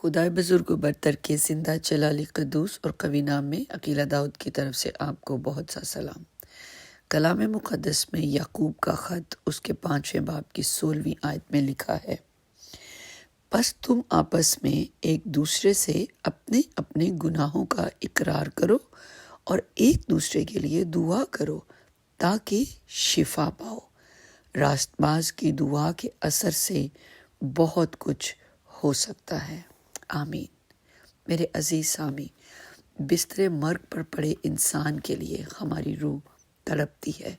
خدائے بزرگ و برتر کے زندہ جلالی قدوس اور قوی نام میں عقیلہ داؤد کی طرف سے آپ کو بہت سا سلام۔ کلام مقدس میں یعقوب کا خط اس کے 5ویں باب کی 16ویں آیت میں لکھا ہے، بس تم آپس میں ایک دوسرے سے اپنے اپنے گناہوں کا اقرار کرو اور ایک دوسرے کے لیے دعا کرو تاکہ شفا پاؤ۔ راست باز کی دعا کے اثر سے بہت کچھ ہو سکتا ہے۔ آمین۔ میرے عزیز سامی، بستر مرگ پر پڑے انسان کے لیے ہماری روح تڑپتی ہے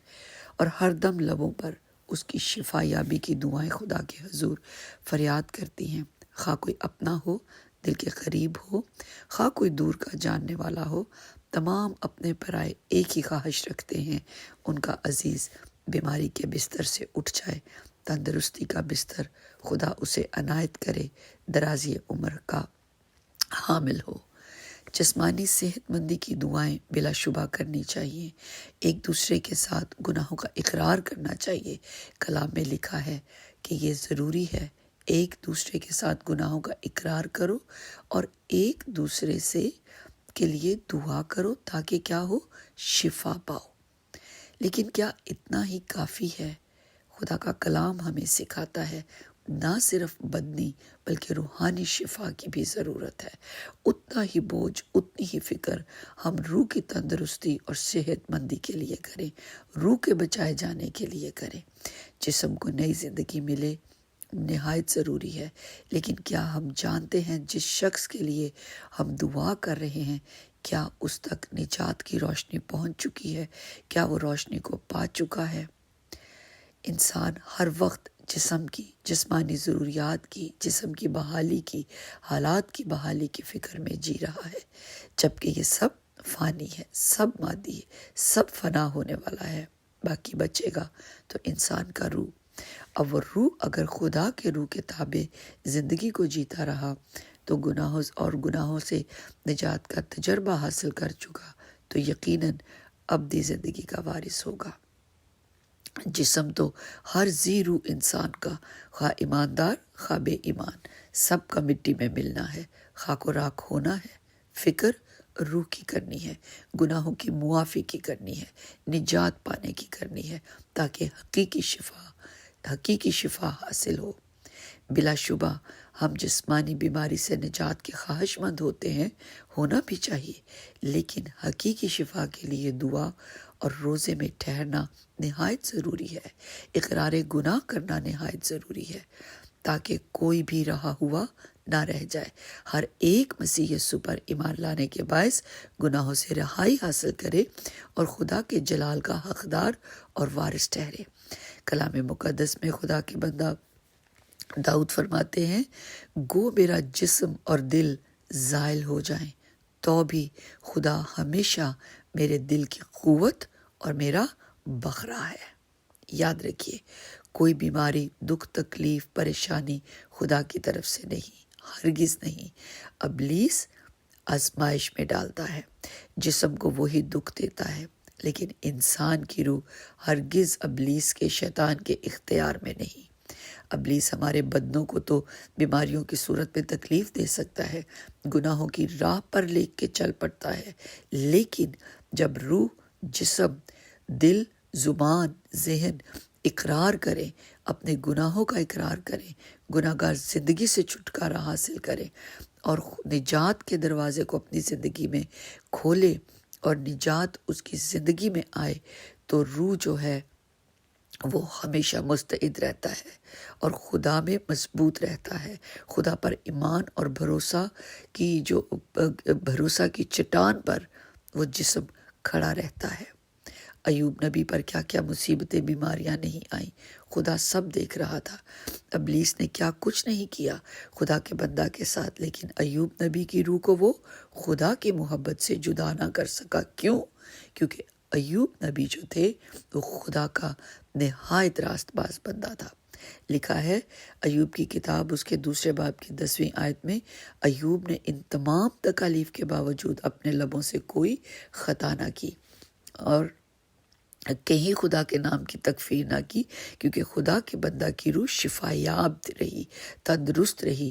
اور ہر دم لبوں پر اس کی شفا یابی کی دعائیں خدا کے حضور فریاد کرتی ہیں، خواہ کوئی اپنا ہو، دل کے قریب ہو، خواہ کوئی دور کا جاننے والا ہو، تمام اپنے پرائے ایک ہی خواہش رکھتے ہیں، ان کا عزیز بیماری کے بستر سے اٹھ جائے، تندرستی کا بستر خدا اسے عنایت کرے، درازی عمر کا حامل ہو۔ جسمانی صحت مندی کی دعائیں بلا شبہ کرنی چاہیے، ایک دوسرے کے ساتھ گناہوں کا اقرار کرنا چاہیے۔ کلام میں لکھا ہے کہ یہ ضروری ہے، ایک دوسرے کے ساتھ گناہوں کا اقرار کرو اور ایک دوسرے سے کے لیے دعا کرو تاکہ کیا ہو، شفا پاؤ۔ لیکن کیا اتنا ہی کافی ہے؟ خدا کا کلام ہمیں سکھاتا ہے نہ صرف بدنی بلکہ روحانی شفا کی بھی ضرورت ہے۔ اتنا ہی بوجھ، اتنی ہی فکر ہم روح کی تندرستی اور صحت مندی کے لیے کریں، روح کے بچائے جانے کے لیے کریں۔ جسم کو نئی زندگی ملے نہایت ضروری ہے، لیکن کیا ہم جانتے ہیں جس شخص کے لیے ہم دعا کر رہے ہیں کیا اس تک نجات کی روشنی پہنچ چکی ہے؟ کیا وہ روشنی کو پا چکا ہے؟ انسان ہر وقت جسم کی، جسمانی ضروریات کی، جسم کی بحالی کی، حالات کی بحالی کی فکر میں جی رہا ہے، جبکہ یہ سب فانی ہے، سب مادی ہے، سب فنا ہونے والا ہے۔ باقی بچے گا تو انسان کا روح۔ اب وہ روح اگر خدا کے روح کے تابع زندگی کو جیتا رہا تو گناہوں سے نجات کا تجربہ حاصل کر چکا تو یقیناً ابدی زندگی کا وارث ہوگا۔ جسم تو ہر ذی روح انسان کا، خواہ ایماندار خواہ بے ایمان، سب کا مٹی میں ملنا ہے، خاک و راکھ ہونا ہے۔ فکر روح کی کرنی ہے، گناہوں کی معافی کی کرنی ہے، نجات پانے کی کرنی ہے تاکہ حقیقی شفا حاصل ہو۔ بلا شبہ ہم جسمانی بیماری سے نجات کے خواہش مند ہوتے ہیں، ہونا بھی چاہیے، لیکن حقیقی شفا کے لیے دعا اور روزے میں ٹھہرنا نہایت ضروری ہے، اقرار گناہ کرنا نہایت ضروری ہے تاکہ کوئی بھی رہا ہوا نہ رہ جائے۔ ہر ایک مسیح یسوع پر ایمان لانے کے باعث گناہوں سے رہائی حاصل کرے اور خدا کے جلال کا حقدار اور وارث ٹھہرے۔ کلام مقدس میں خدا کے بندہ داؤد فرماتے ہیں، گو میرا جسم اور دل زائل ہو جائیں تو بھی خدا ہمیشہ میرے دل کی قوت اور میرا بخرا ہے۔ یاد رکھیے، کوئی بیماری، دکھ، تکلیف، پریشانی خدا کی طرف سے نہیں، ہرگز نہیں۔ ابلیس آزمائش میں ڈالتا ہے، جسم کو وہی دکھ دیتا ہے، لیکن انسان کی روح ہرگز ابلیس کے، شیطان کے اختیار میں نہیں۔ ابلیس ہمارے بدنوں کو تو بیماریوں کی صورت میں تکلیف دے سکتا ہے، گناہوں کی راہ پر لے کے چل پڑتا ہے، لیکن جب روح، جسم، دل، زبان، ذہن اقرار کریں، اپنے گناہوں کا اقرار کریں، گناہ گار زندگی سے چھٹکارا حاصل کریں اور نجات کے دروازے کو اپنی زندگی میں کھولے اور نجات اس کی زندگی میں آئے تو روح جو ہے وہ ہمیشہ مستعد رہتا ہے اور خدا میں مضبوط رہتا ہے۔ خدا پر ایمان اور بھروسہ کی چٹان پر وہ جسم کھڑا رہتا ہے۔ ایوب نبی پر کیا کیا مصیبتیں، بیماریاں نہیں آئیں، خدا سب دیکھ رہا تھا۔ ابلیس نے کیا کچھ نہیں کیا خدا کے بندہ کے ساتھ، لیکن ایوب نبی کی روح کو وہ خدا کی محبت سے جدا نہ کر سکا۔ کیوں؟ کیونکہ ایوب نبی جو تھے وہ خدا کا نہایت راست باز بندہ تھا۔ لکھا ہے ایوب کی کتاب اس کے 2 باب کی 10ویں آیت میں، ایوب نے ان تمام تکالیف کے باوجود اپنے لبوں سے کوئی خطا نہ کی اور کہیں خدا کے نام کی تکفیر نہ کی، کیونکہ خدا کے بندہ کی روح شفا یاب رہی، تندرست رہی،